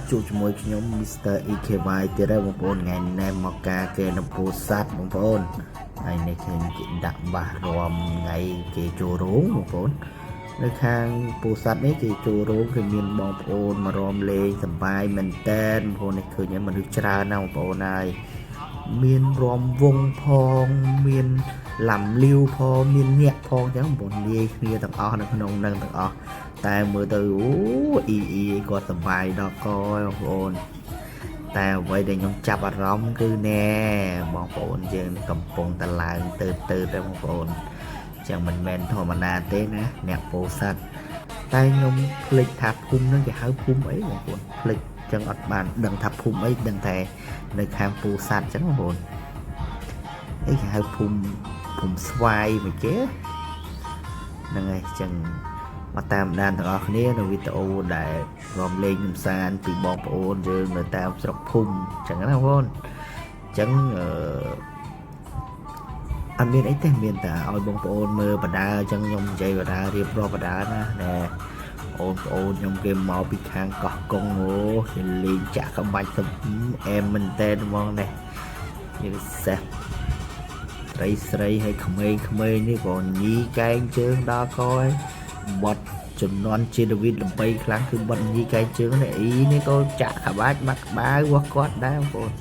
ជួបជាមួយខ្ញុំ Mr. EKY ទៀតហើយបងប្អូនថ្ងៃនេះមកការគេនៅពោធិ៍សាត់បងប្អូនហើយនេះឃើញគេដាក់បាសរំថ្ងៃគេចូលរោងបងប្អូននៅខាងពោធិ៍សាត់នេះគេចូលរោងគឺមានបងប្អូនមករំលេងសប្បាយមែនតើបងប្អូននេះឃើញមនុស្សច្រើនណាស់បងប្អូនហើយមានរំវងផងមានឡំលាវផងមានញាក់ផងចឹងបងប្អូនលាយគ្នាទាំងអស់នៅក្នុងនឹងទាំងអស់តែមើលទៅអូអ៊ីគាត់សប្បាយដល់កបងប្អូនតែអ្វីដែលខ្ញុំចាប់អារម្មណ៍គឺណែបងប្អូនយើងកំពុងតែឡើងទៅតែបងប្អូនចឹងមិនមែនធម្មតាទេណាអ្នកពោធិ៍សាត់តែខ្ញុំភ្លេចថាភូមិហ្នឹងគេហៅភូមិអីបងប្អូនភ្លេចចឹងអត់បានដឹងថាភូមិអីដឹងតែនៅខាងពោធិ៍សាត់ចឹងបងប្អូនអីគេហៅភូមិស្វាយមកចេះហ្នឹងហើយចឹងមកតាមដានទាំងអស់គ្នានៅវីដេអូដែលរំលែកកំសាន្តពីបងប្អូនយើងនៅតាមស្រុកភូមិចឹងណាបងប្អូនចឹងអត់មានអីទេមានតែឲ្យបងប្អូនមើលបដាចឹងខ្ញុំនិយាយបដារៀបរាប់បដាណាណែបងប្អូនខ្ញុំគេមកពីខាងកោះកុងអូគេលេងចាក់ក្បាច់ទៅអែមមែនតើហ្មងនេះនិយាយសេះស្រីហើយក្មេងនេះក៏ញីកែងជើងដល់កហើយបត់ចំនួនជាវីតលំបីខ្លាំងគឺបត់ញីកែងជើងនេះអ៊ីនេះក៏ចាក់ក្បាច់បាត់ក្បាលវោះគាត់ដែរបងប្អូន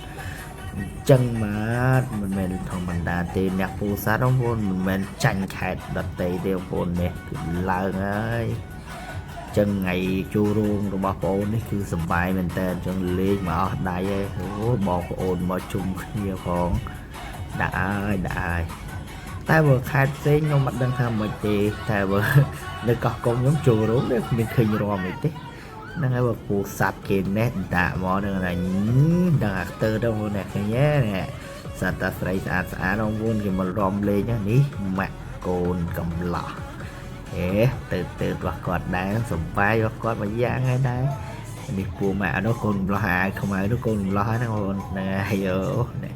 ចឹងមកមិនមែនធម្មតាទេអ្នកពោធិ៍សាត់បងប្អូនមិនមែនចាញ់ខេត្តដតីទេបងប្អូននេះគឺឡើងហើយចឹងថ្ងៃចូលរោងរបស់បងប្អូននេះគឺសប្បាយមែនតើចឹងលេងមកអស់ដៃហើយអូបងប្អូនមកជុំគ្នាផងដាក់ហើយតែបើខេត្តផ្សេងខ្ញុំមិនដឹងថាមិនទេតែបើនៅកោះកុងខ្ញុំចូលរោងនេះគ្មានឃើញរំអីទេហ្នឹងហើយបើពោធិ៍សាត់គេនេះដាក់មកនឹងណាដឹងអាទើទៅបងប្អូនឃើញទេសត្វតាស្រីស្អាតបងប្អូនគេមករំលេងនេះម៉ាក់កូនកំឡោះទៅរបស់គាត់ដែរសប្បាយរបស់គាត់មួយយ៉ាងហើយដែរនេះពូម៉ាក់នោះកូនកំឡោះអាយខ្មៅនោះកូនកំឡោះហ្នឹងបងប្អូនហ្នឹងហើយយោនេះ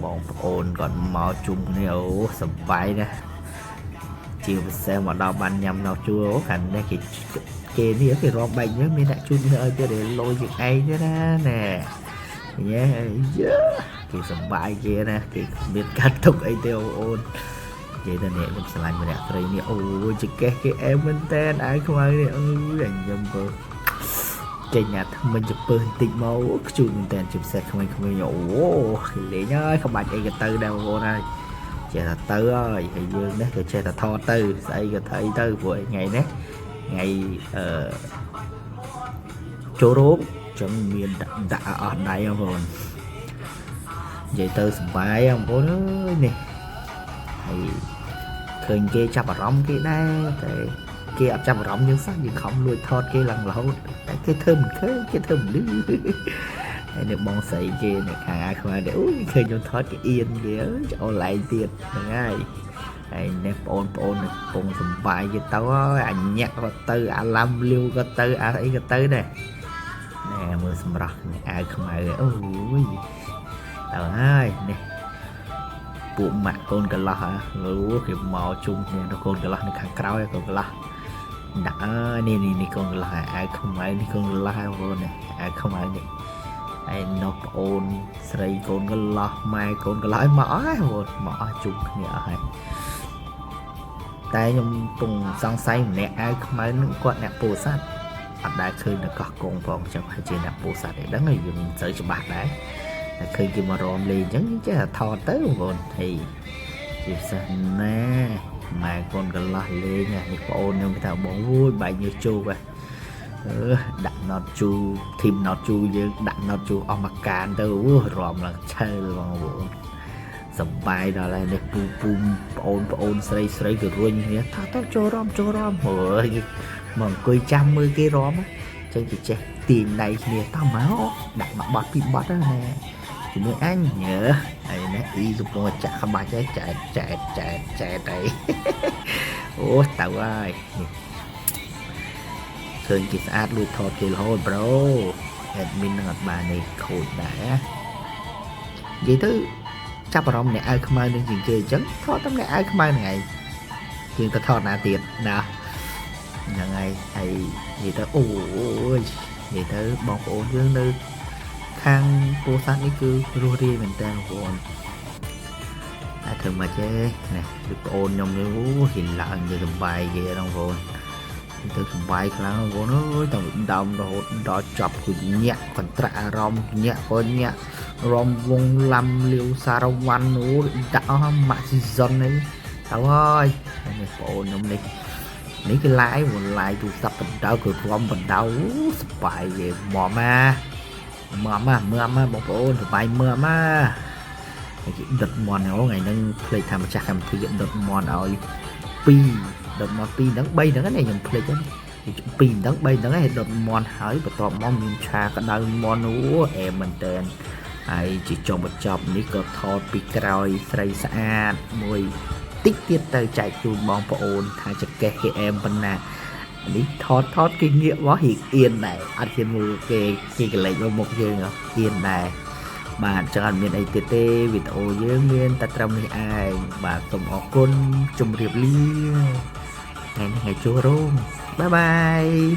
បងប្អូនគាត់មកជុំគ្នាអូសប្បាយណាស់ជាពិសេសមកដល់បានញ៉ាំនៅជួអូខាងនេះគេនេះគេរំបែកនេះមានអ្នកជូនគ្នាឲ្យទៅលុយជាងឯងទេណាណែញ៉ែគេសប្បាយគេណាគេមានកាត់ទុកអីទេបងប្អូននិយាយទៅនេះខ្ញុំឆ្លាញ់ម្នាក់ស្រីនេះអូជាកេះគេអែមមែនតើអាយខ្មៅនេះអើយខ្ញុំបើចេញអាថ្មិញចពើបន្តិចមកខ្ជូតមែនតើជាពិសេសក្មេងអូលេងហើយក្បាច់អីក៏ទៅដែរបងប្អូនហើយចេះតែទៅហើយយើងនេះក៏ចេះតែថតទៅស្អីក៏ថៃទៅព្រោះថ្ងៃនេះថ្ងៃចូលរោងចឹងមានដាក់អស់ដៃបងប្អូននិយាយទៅសុបាយបងប្អូនអើយនេះហើយឃើញគេចាប់អារម្មណ៍គេដែរតែគេអត់ចាប់អារម្មណ៍យើងសោះយើងខំលួចថតគេឡើងរហូតតែគេធ្វើមិនឃើញគេធ្វើមិនលឺហើយនៅបងស្រីគេនៅខាងអាខ្មៅនេះអូយឃើញខ្ញុំថតគេអៀនគេអូនឡែងទៀតហ្នឹងហើយហើយនេះបងប្អូនកំពុងសប្បាយគេទៅហើយអញញាក់ក៏ទៅអាឡាំលាវក៏ទៅអាអីក៏ទៅដែរណែមើលសម្រស់អាវខ្មៅអូយទៅហើយនេះពួកម៉ាក់កូនកន្លោះអូគេមកជុំគ្នាទៅកូនកន្លោះនៅខាងក្រោយកូនកន្លោះដាក់នេះកូនកន្លោះអាវខ្មៅនេះកូនកន្លោះបងប្អូននេះអាវខ្មៅនេះហើយនោះប្អូនស្រីកូនកន្លោះម៉ែកូនកន្លោះឲ្យមកអស់ហើយបងប្អូនមកអស់ជុំគ្នាអស់ហើយតែខ្ញុំពងសង្ស័យម្នាក់អាវខ្មៅនឹងគាត់អ្នកពោធិ៍សាត់អត់ដែលឃើញនៅកោះកុងផងចឹងហើយជាអ្នកពោធិ៍សាត់ឯដឹងហើយយើងមិនសូវច្បាស់ដែរតែឃើញគេមករំលេងចឹងចេះតែថតទៅបងប្អូនហើយពិសេសណាម៉ែកូនកន្លោះលេងនេះបងអូនខ្ញុំគេថាបងអូយបែកញើសជោគដាក់ណត់ជូធីមណត់ជូយើងដាក់ណត់ជូអស់មកកានទៅរំឡើងឆើបងប្អូនសប្បាយដល់ហើយនេះពូប្អូនស្រីក៏រួញគ្នាថាតចូលរំអើយមកអង្គុយចាំមើលគេរំចឹងគេចេះទាញដៃគ្នាតមកដាក់មកបត់ពីបត់ណាជាមួយអញហើយនេះអ៊ីកំពុងចាក់ក្បាច់ហើយចែកអីអូទៅហើយឃើញគេស្អាតលួចថតគេរហូតប្រូអេដមីននឹងអត់បាននេះខូចដែរនិយាយទៅចាប់អារម្មណ៍អ្នកអាវខ្មៅនឹងជាងគេអញ្ចឹងថតតាមអ្នកអាវខ្មៅហ្នឹងឯងជាងទៅថតណាទៀតណាហ្នឹងហើយហើយនិយាយទៅអូយ vậy tới bọn ổn dương nơi khang cô sát ấy cứ rùa đi mình tên của đã thường mà chế nè được ôn nhom nếu hiện lại như tầm bài kia đâu rồi từ tầm bài khá của nó tầm đồng rồi đó chọc của nhẹ còn trả rom nhẹ con nhẹ rom vung lâm liêu sa rong văn nó đã mà season ấy đâu ơi này ôn nhom đi mấy cái lái một lại tụ tập mình đau cực rom mình đau bài về mò ma mưa ma bọn ôn bài mưa ma đợt mòn nó ngày nâng play tham chắc làm thì đợt mòn ở pi đợt mòn pi đắng bay đắng cái này nhầm play chứ pi đắng bay đắng cái đợt mòn hỏi và toàn mong mình cha cái đợt mòn nó em mình tên ai chỉ cho một chọc ní cờ thọt pi cày say xa mùi tích tiết tới chạy chùn bóng ôn thay cho cái em bên nè ní thọt kinh nghiệm quá hiện yên này ăn thiên mù cái lệnh vào một giờ yên này bạn chẳng hạn miền ấy tê tê vì tổ dưới miền ta trông như ai bà tổng ở côn chung riệp ly ngày chúa rung bye bye